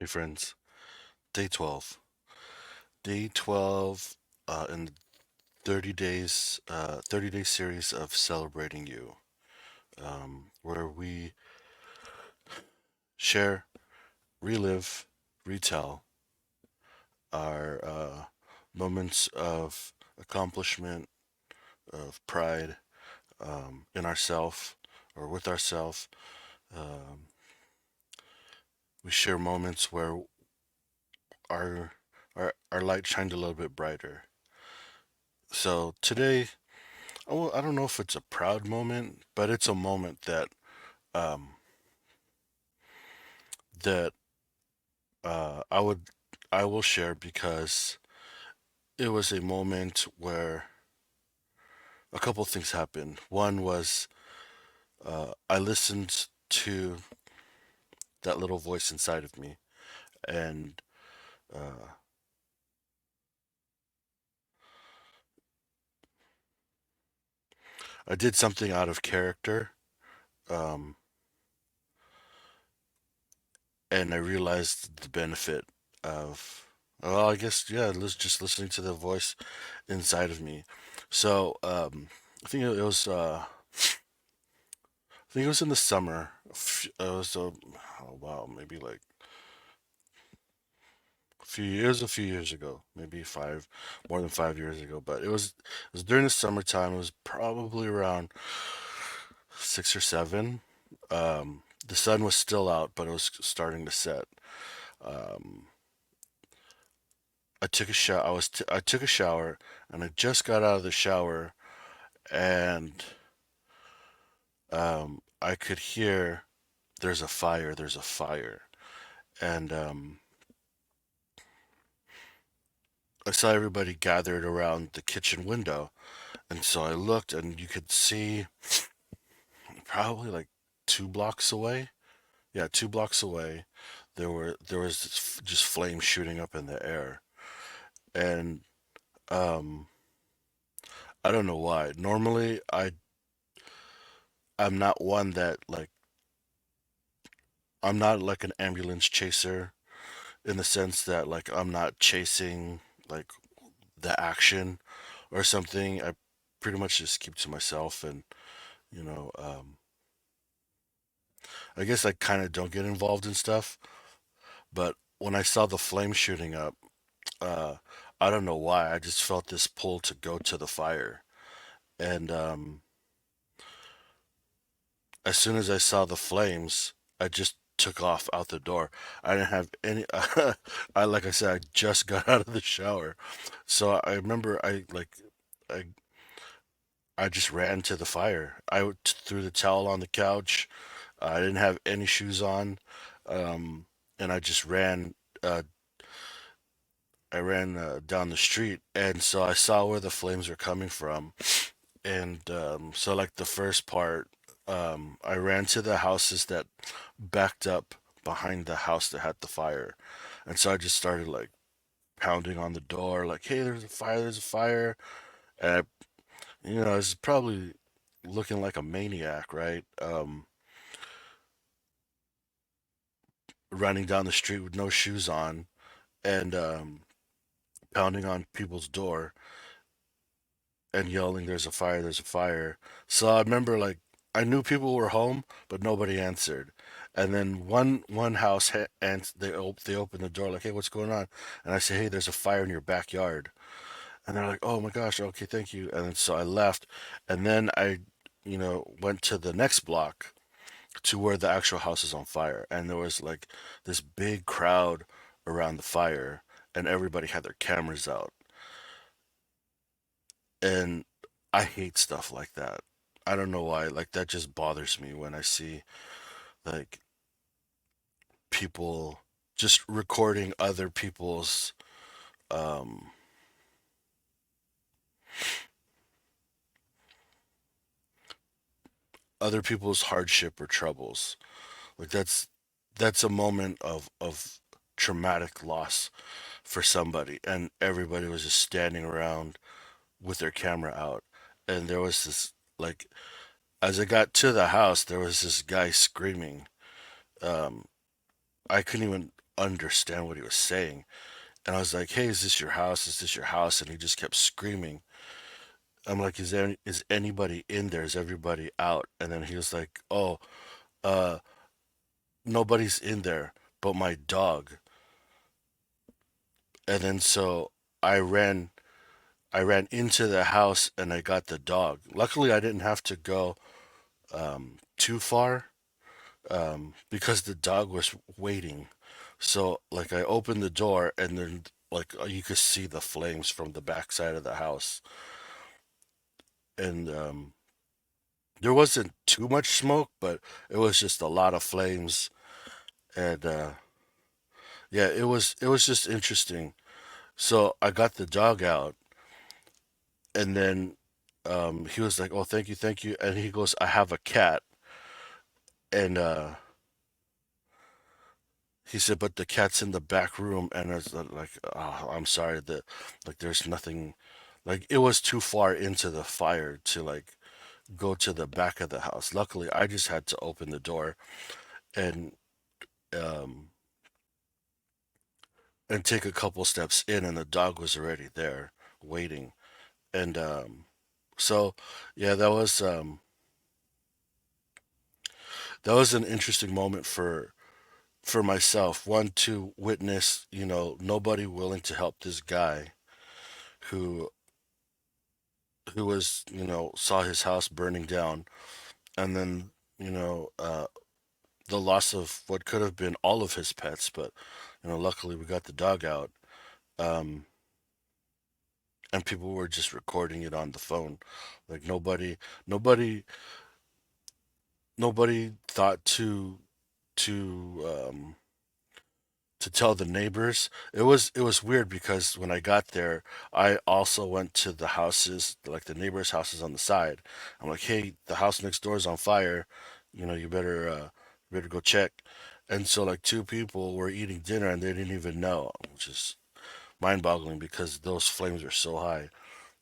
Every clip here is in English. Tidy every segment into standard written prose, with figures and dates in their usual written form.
Hey friends, day 12. Day 12 in the 30 day series of Celebrating You, where we share, relive, retell our moments of accomplishment, of pride in ourself or with ourself. Um, we share moments where our, our light shined a little bit brighter. So today, I don't know if it's a proud moment, but it's a moment um, that I would I will share because it was a moment where a couple things happened. One was I listened to that little voice inside of me, and uh, I did something out of character, um, and I realized the benefit of. Well, I guess yeah, just listening to the voice inside of me. So I think it was. I think it was in the summer. It was oh wow, maybe like a few years ago, maybe more than 5 years ago. But it was during the summertime. It was probably around 6 or 7. The sun was still out, but it was starting to set. Um, I took a shower. I took a shower, and I just got out of the shower, and I could hear, "There's a fire! There's a fire!" And I saw everybody gathered around the kitchen window, and so I looked, and you could see probably like 2 blocks away. Yeah, 2 blocks away, there was just flames shooting up in the air, and um, I don't know why. Normally, I'm not one that like I'm not like an ambulance chaser in the sense that like I'm not chasing like the action or something. I pretty much just keep to myself and you know um, I guess I kind of don't get involved in stuff, but when I saw the flame shooting up, uh, I don't know why. I just felt this pull to go to the fire. And as soon as I saw the flames, I just took off out the door. I didn't have any, like I said, I just got out of the shower. So I remember I, I just ran to the fire. Threw the towel on the couch. I didn't have any shoes on. Um, and uh, I ran down the street, and so I saw where the flames were coming from. And so, like the first part, I ran to the houses that backed up behind the house that had the fire, and so I just started like pounding on the door, like, "Hey, there's a fire! There's a fire!" And I was probably looking like a maniac, right? Running down the street with no shoes on, and pounding on people's door and yelling, "There's a fire! There's a fire!" So I remember like I knew people were home, but nobody answered. And then one house and they opened the door like, "Hey, what's going on?" And I say, "Hey, there's a fire in your backyard." And they're like, "Oh my gosh, okay, thank you." And then, so I left, and then I, went to the next block to where the actual house is on fire, and there was like this big crowd around the fire, and everybody had their cameras out. And I hate stuff like that. I don't know why. Like that just bothers me when I see like people just recording um other people's hardship or troubles. Like that's a moment of traumatic loss for somebody, and everybody was just standing around with their camera out. And there was this like as I got to the house, there was this guy screaming. Um I couldn't even. understand what he was saying. And I was like, "Hey, is this your house? Is this your house?" And he just kept screaming. I'm like, is anybody in there? Is everybody out?" And then he was like, "Oh, uh, nobody's in there but my dog." And then so I ran I ran into the house and I got the dog. Luckily, I didn't have to go too far because the dog was waiting. So like I opened the door and then like you could see the flames from the backside of the house, and there wasn't too much smoke, but it was just a lot of flames, and yeah, it was just interesting. So I got the dog out, and then he was like, "Oh, thank you," and he goes, "I have a cat," and he said, "But the cat's in the back room," and I was like, "Oh, I'm sorry that like there's nothing." Like it was too far into the fire to like go to the back of the house. Luckily, I just had to open the door and um and take a couple steps in, and the dog was already there waiting. And so yeah, that was an interesting moment for myself. One, to witness, nobody willing to help this guy who was, saw his house burning down, and then, you know, uh, the loss of what could have been all of his pets, but, luckily we got the dog out. Um, and people were just recording it on the phone. Like nobody, nobody thought to to tell the neighbors. It was weird because when I got there, I also went to the houses, like the neighbors' houses on the side. I'm like, "Hey, the house next door is on fire. You better go check." And so like two people were eating dinner and they didn't even know, which is mind-boggling because those flames are so high.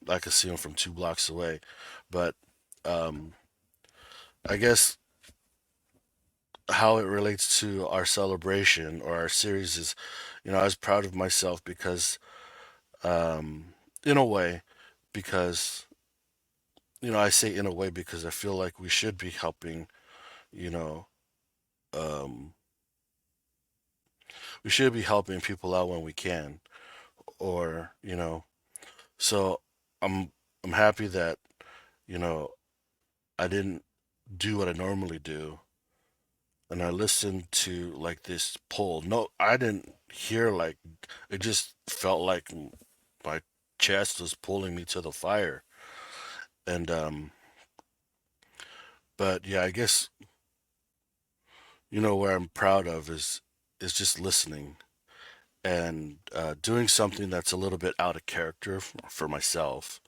I could see them from 2 blocks away. But um, I guess how it relates to our celebration or our series is, I was proud of myself because, um, in a way, because, I say in a way because I feel like we should be helping, you know, um, we should be helping people out when we can, or, so I'm, I'm happy that, you know, I didn't do what I normally do, and I listened to like this pull. No, I didn't hear like it just felt like my chest was pulling me to the fire. And but yeah, I guess where I'm proud of is just listening and doing something that's a little bit out of character for myself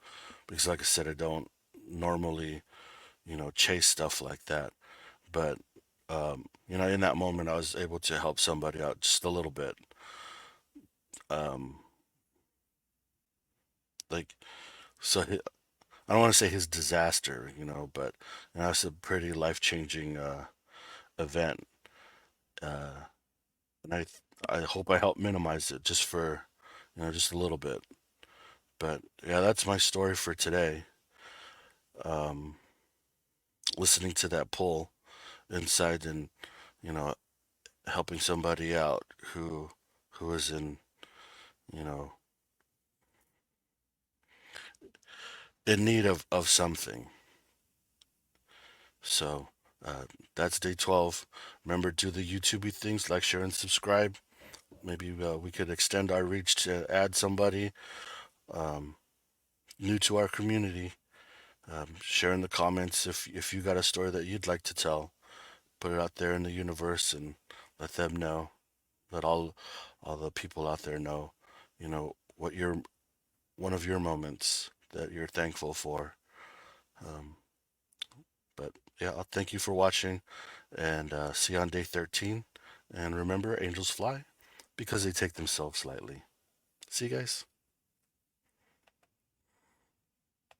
because like I said, I don't normally, chase stuff like that. But in that moment I was able to help somebody out just a little bit. Um like so I don't want to say his disaster, but it's a pretty life-changing event, uh, and I hope I help minimize it just for just a little bit. But yeah, that's my story for today. Um, Listening to that pull inside and you know helping somebody out who is you know in need of something. So that's day 12. Remember, do the YouTubey things like share and subscribe. Maybe we could extend our reach to add somebody um, new to our community. Share in the comments if you got a story that you'd like to tell. Put it out there in the universe and let them know. Let all the people out there know, what your one of your moments that you're thankful for. Um, but yeah, I'll thank you for watching, and see you on day 13. And remember, angels fly because they take themselves lightly. See you guys.